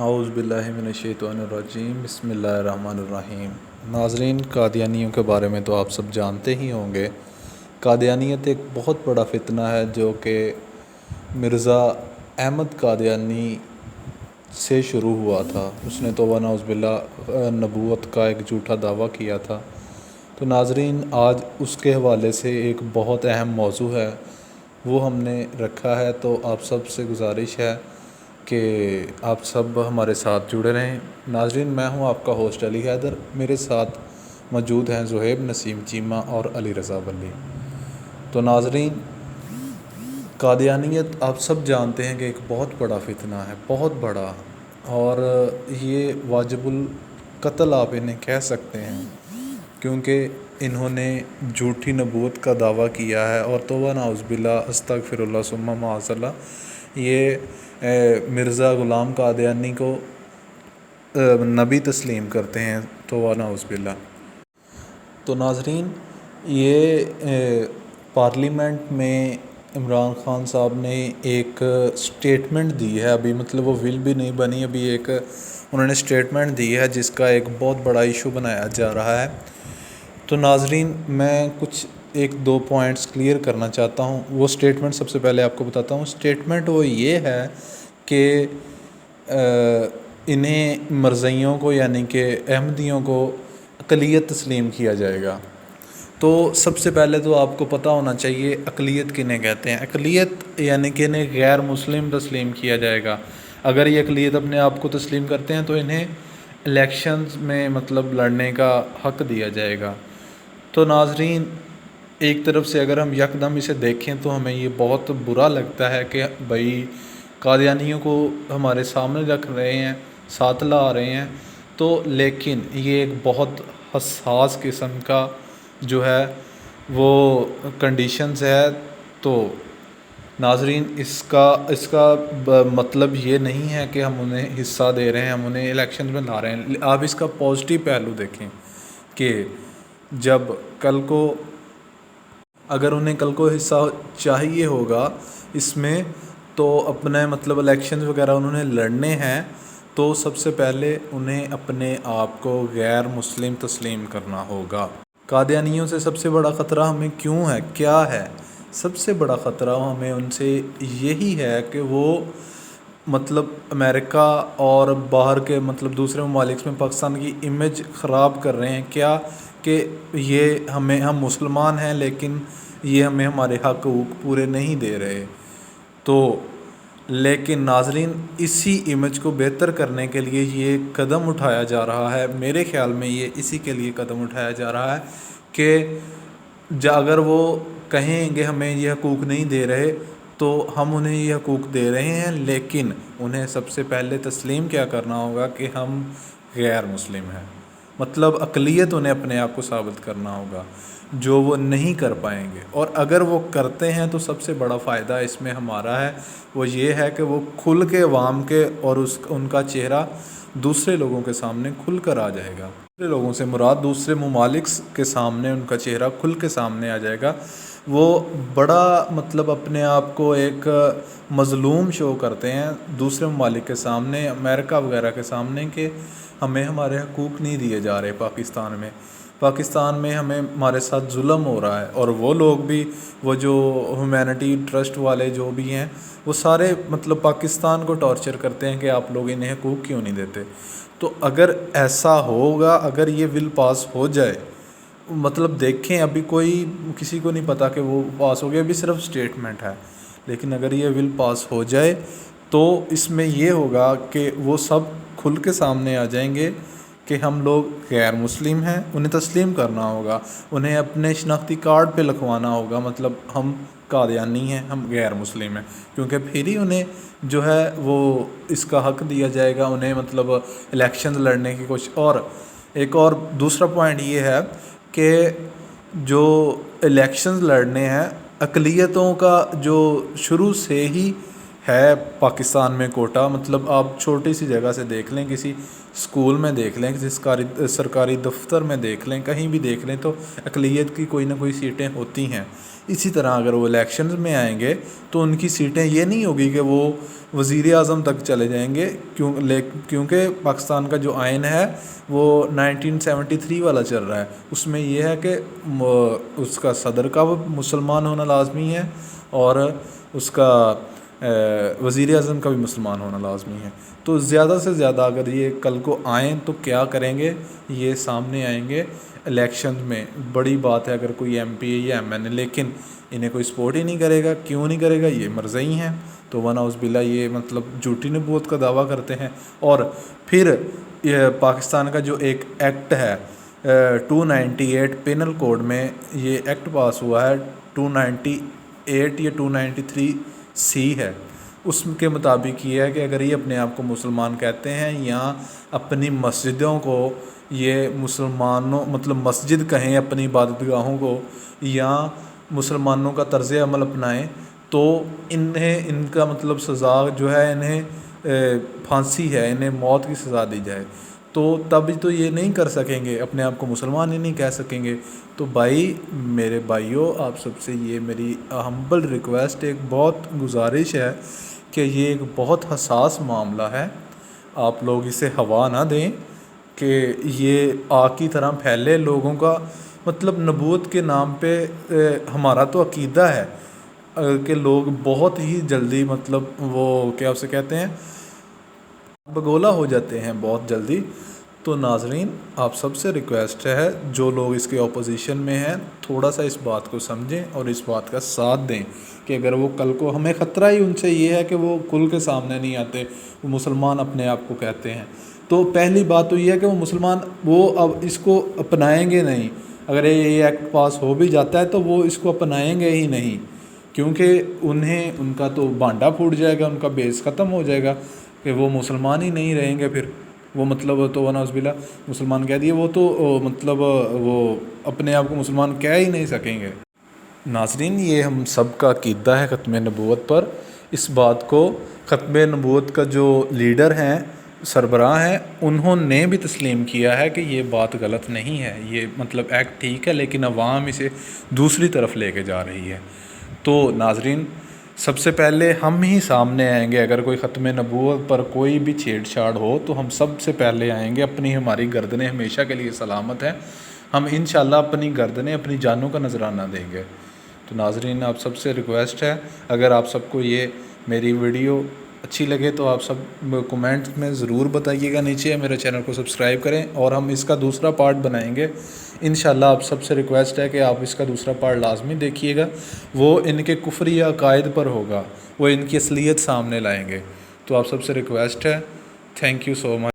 اعوذ باللہ من الشیطان الرجیم بسم اللہ الرحمن الرحیم۔ ناظرین، قادیانیوں کے بارے میں تو آپ سب جانتے ہی ہوں گے۔ قادیانیت ایک بہت بڑا فتنہ ہے جو کہ مرزا احمد قادیانی سے شروع ہوا تھا۔ اس نے توبہ نعوذ باللہ نبوت کا ایک جھوٹا دعویٰ کیا تھا۔ تو ناظرین، آج اس کے حوالے سے ایک بہت اہم موضوع ہے، وہ ہم نے رکھا ہے، تو آپ سب سے گزارش ہے کہ آپ سب ہمارے ساتھ جڑے رہیں۔ ناظرین، میں ہوں آپ کا ہوسٹ علی حیدر، میرے ساتھ موجود ہیں زہیب نسیم چیمہ اور علی رضا ولی۔ تو ناظرین، قادیانیت آپ سب جانتے ہیں کہ ایک بہت بڑا فتنہ ہے، بہت بڑا، اور یہ واجب القتل آپ انہیں کہہ سکتے ہیں، کیونکہ انہوں نے جھوٹی نبوت کا دعویٰ کیا ہے، اور توبہ نعوذ باللہ استغفر اللہ ثم معاذ اللہ، یہ مرزا غلام قادیانی کو نبی تسلیم کرتے ہیں، توبہ نعوذ باللہ۔ تو ناظرین، یہ پارلیمنٹ میں عمران خان صاحب نے ایک سٹیٹمنٹ دی ہے، ابھی مطلب وہ ول بھی نہیں بنی، ابھی ایک انہوں نے سٹیٹمنٹ دی ہے جس کا ایک بہت بڑا ایشو بنایا جا رہا ہے۔ تو ناظرین، میں کچھ ایک دو پوائنٹس کلیئر کرنا چاہتا ہوں۔ وہ سٹیٹمنٹ سب سے پہلے آپ کو بتاتا ہوں۔ سٹیٹمنٹ وہ یہ ہے کہ انہیں مرزائیوں کو یعنی کہ احمدیوں کو اقلیت تسلیم کیا جائے گا۔ تو سب سے پہلے تو آپ کو پتہ ہونا چاہیے اقلیت کنہیں کہتے ہیں۔ اقلیت یعنی کہ انہیں غیر مسلم تسلیم کیا جائے گا۔ اگر یہ اقلیت اپنے آپ کو تسلیم کرتے ہیں تو انہیں الیکشنز میں مطلب لڑنے کا حق دیا جائے گا۔ تو ناظرین، ایک طرف سے اگر ہم یکدم اسے دیکھیں تو ہمیں یہ بہت برا لگتا ہے کہ بھائی قادیانیوں کو ہمارے سامنے رکھ رہے ہیں، ساتھ لا رہے ہیں، تو لیکن یہ ایک بہت حساس قسم کا جو ہے وہ کنڈیشنز ہے۔ تو ناظرین، اس کا مطلب یہ نہیں ہے کہ ہم انہیں حصہ دے رہے ہیں، ہم انہیں الیکشن میں لا رہے ہیں۔ آپ اس کا پازیٹیو پہلو دیکھیں کہ جب کل کو اگر انہیں کل کو حصہ چاہیے ہوگا اس میں، تو اپنے مطلب الیکشن وغیرہ انہوں نے لڑنے ہیں، تو سب سے پہلے انہیں اپنے آپ کو غیر مسلم تسلیم کرنا ہوگا۔ قادیانیوں سے سب سے بڑا خطرہ ہمیں کیوں ہے، کیا ہے؟ سب سے بڑا خطرہ ہمیں ان سے یہی ہے کہ وہ مطلب امریکہ اور باہر کے مطلب دوسرے ممالک میں پاکستان کی امیج خراب کر رہے ہیں۔ کیا کہ یہ ہم مسلمان ہیں لیکن یہ ہمیں ہمارے حقوق پورے نہیں دے رہے۔ تو لیکن ناظرین، اسی امیج کو بہتر کرنے کے لیے یہ قدم اٹھایا جا رہا ہے۔ میرے خیال میں یہ اسی کے لیے قدم اٹھایا جا رہا ہے کہ اگر وہ کہیں گے ہمیں یہ حقوق نہیں دے رہے، تو ہم انہیں یہ حقوق دے رہے ہیں، لیکن انہیں سب سے پہلے تسلیم کیا کرنا ہوگا کہ ہم غیر مسلم ہیں، مطلب اقلیت انہیں اپنے آپ کو ثابت کرنا ہوگا، جو وہ نہیں کر پائیں گے۔ اور اگر وہ کرتے ہیں تو سب سے بڑا فائدہ اس میں ہمارا ہے، وہ یہ ہے کہ وہ کھل کے عوام کے اور ان کا چہرہ دوسرے لوگوں کے سامنے کھل کر آ جائے گا۔ دوسرے لوگوں سے مراد دوسرے ممالک کے سامنے ان کا چہرہ کھل کے سامنے آ جائے گا۔ وہ بڑا مطلب اپنے آپ کو ایک مظلوم شو کرتے ہیں دوسرے ممالک کے سامنے، امریکہ وغیرہ کے سامنے، کہ ہمیں ہمارے حقوق نہیں دیے جا رہے پاکستان میں ہمارے ساتھ ظلم ہو رہا ہے۔ اور وہ لوگ بھی، وہ جو ہیومینٹی ٹرسٹ والے جو بھی ہیں، وہ سارے مطلب پاکستان کو ٹارچر کرتے ہیں کہ آپ لوگ انہیں حقوق کیوں نہیں دیتے۔ تو اگر ایسا ہوگا، اگر یہ ول پاس ہو جائے، مطلب دیکھیں ابھی کسی کو نہیں پتا کہ وہ پاس ہو گیا، ابھی صرف سٹیٹمنٹ ہے، لیکن اگر یہ ول پاس ہو جائے تو اس میں یہ ہوگا کہ وہ سب کھل کے سامنے آ جائیں گے کہ ہم لوگ غیر مسلم ہیں، انہیں تسلیم کرنا ہوگا، انہیں اپنے شناختی کارڈ پہ لکھوانا ہوگا مطلب ہم قادیانی ہیں، ہم غیر مسلم ہیں، کیونکہ پھر ہی انہیں جو ہے وہ اس کا حق دیا جائے گا، انہیں مطلب الیکشن لڑنے کی کوشش۔ اور ایک اور دوسرا پوائنٹ یہ ہے کہ جو الیکشنز لڑنے ہیں، اقلیتوں کا جو شروع سے ہی ہے پاکستان میں کوٹا، مطلب آپ چھوٹی سی جگہ سے دیکھ لیں، کسی اسکول میں دیکھ لیں، کسی سرکاری دفتر میں دیکھ لیں، کہیں بھی دیکھ لیں تو اقلیت کی کوئی نہ کوئی سیٹیں ہوتی ہیں۔ اسی طرح اگر وہ الیکشنز میں آئیں گے تو ان کی سیٹیں یہ نہیں ہوگی کہ وہ وزیر اعظم تک چلے جائیں گے، کیونکہ پاکستان کا جو آئین ہے وہ 1973 والا چل رہا ہے، اس میں یہ ہے کہ اس کا صدر کا مسلمان ہونا لازمی ہے اور اس کا وزیر اعظم کا بھی مسلمان ہونا لازمی ہے۔ تو زیادہ سے زیادہ اگر یہ کل کو آئیں تو کیا کریں گے، یہ سامنے آئیں گے الیکشن میں۔ بڑی بات ہے اگر کوئی ایم پی ہے یا ایم این اے، لیکن انہیں کوئی سپورٹ ہی نہیں کرے گا، کیوں نہیں کرے گا، یہ مرزئی ہیں تو ونعوذ باللہ یہ مطلب جھوٹی نبوت کا دعویٰ کرتے ہیں۔ اور پھر یہ پاکستان کا جو ایک ایکٹ ہے 298 پینل کوڈ میں یہ ایکٹ پاس ہوا ہے 298 یا 293 سی ہے، اس کے مطابق یہ ہے کہ اگر یہ اپنے آپ کو مسلمان کہتے ہیں یا اپنی مسجدوں کو یہ مسلمانوں مطلب مسجد کہیں اپنی عبادت گاہوں کو، یا مسلمانوں کا طرز عمل اپنائیں، تو ان کا مطلب سزا جو ہے انہیں پھانسی ہے، انہیں موت کی سزا دی جائے، تو تب تو یہ نہیں کر سکیں گے، اپنے آپ کو مسلمان ہی نہیں کہہ سکیں گے۔ تو بھائی میرے بھائیوں، آپ سب سے یہ میری ہمبل ریکویسٹ، ایک بہت گزارش ہے کہ یہ ایک بہت حساس معاملہ ہے، آپ لوگ اسے ہوا نہ دیں کہ یہ آگ کی طرح پھیلے لوگوں کا مطلب نبوت کے نام پہ۔ ہمارا تو عقیدہ ہے کہ لوگ بہت ہی جلدی مطلب وہ کیا اسے کہتے ہیں بگولا ہو جاتے ہیں بہت جلدی۔ تو ناظرین، آپ سب سے ریکویسٹ ہے جو لوگ اس کے اپوزیشن میں ہیں تھوڑا سا اس بات کو سمجھیں اور اس بات کا ساتھ دیں کہ اگر وہ کل کو، ہمیں خطرہ ہی ان سے یہ ہے کہ وہ کھل کے سامنے نہیں آتے، وہ مسلمان اپنے آپ کو کہتے ہیں، تو پہلی بات تو یہ ہے کہ وہ مسلمان وہ اب اس کو اپنائیں گے نہیں۔ اگر یہ ایکٹ پاس ہو بھی جاتا ہے تو وہ اس کو اپنائیں گے ہی نہیں، کیونکہ ان کا تو بانڈا پھوٹ جائے گا، ان کا بیس ختم ہو جائے گا کہ وہ مسلمان ہی نہیں رہیں گے، پھر وہ مطلب تو ونعوذ باللہ مسلمان کہہ دیے، وہ تو مطلب وہ اپنے آپ کو مسلمان کہہ ہی نہیں سکیں گے۔ ناظرین، یہ ہم سب کا عقیدہ ہے ختم نبوت پر۔ اس بات کو ختم نبوت کا جو لیڈر ہیں، سربراہ ہیں، انہوں نے بھی تسلیم کیا ہے کہ یہ بات غلط نہیں ہے، یہ مطلب ایکٹ ٹھیک ہے لیکن عوام اسے دوسری طرف لے کے جا رہی ہے۔ تو ناظرین، سب سے پہلے ہم ہی سامنے آئیں گے، اگر کوئی ختم نبوت پر کوئی بھی چھیڑ چھاڑ ہو تو ہم سب سے پہلے آئیں گے، ہماری گردنیں ہمیشہ کے لیے سلامت ہیں، ہم انشاءاللہ اپنی گردنیں اپنی جانوں کا نذرانہ دیں گے۔ تو ناظرین، آپ سب سے ریکویسٹ ہے، اگر آپ سب کو یہ میری ویڈیو اچھی لگے تو آپ سب کومنٹ میں ضرور بتائیے گا نیچے، میرے چینل کو سبسکرائب کریں اور ہم اس کا دوسرا پارٹ بنائیں گے انشاءاللہ۔ آپ سب سے ریکویسٹ ہے کہ آپ اس کا دوسرا پارٹ لازمی دیکھیے گا، وہ ان کے کفری عقائد پر ہوگا، وہ ان کی اصلیت سامنے لائیں گے۔ تو آپ سب سے ریکویسٹ ہے، تھینک یو سو مچ۔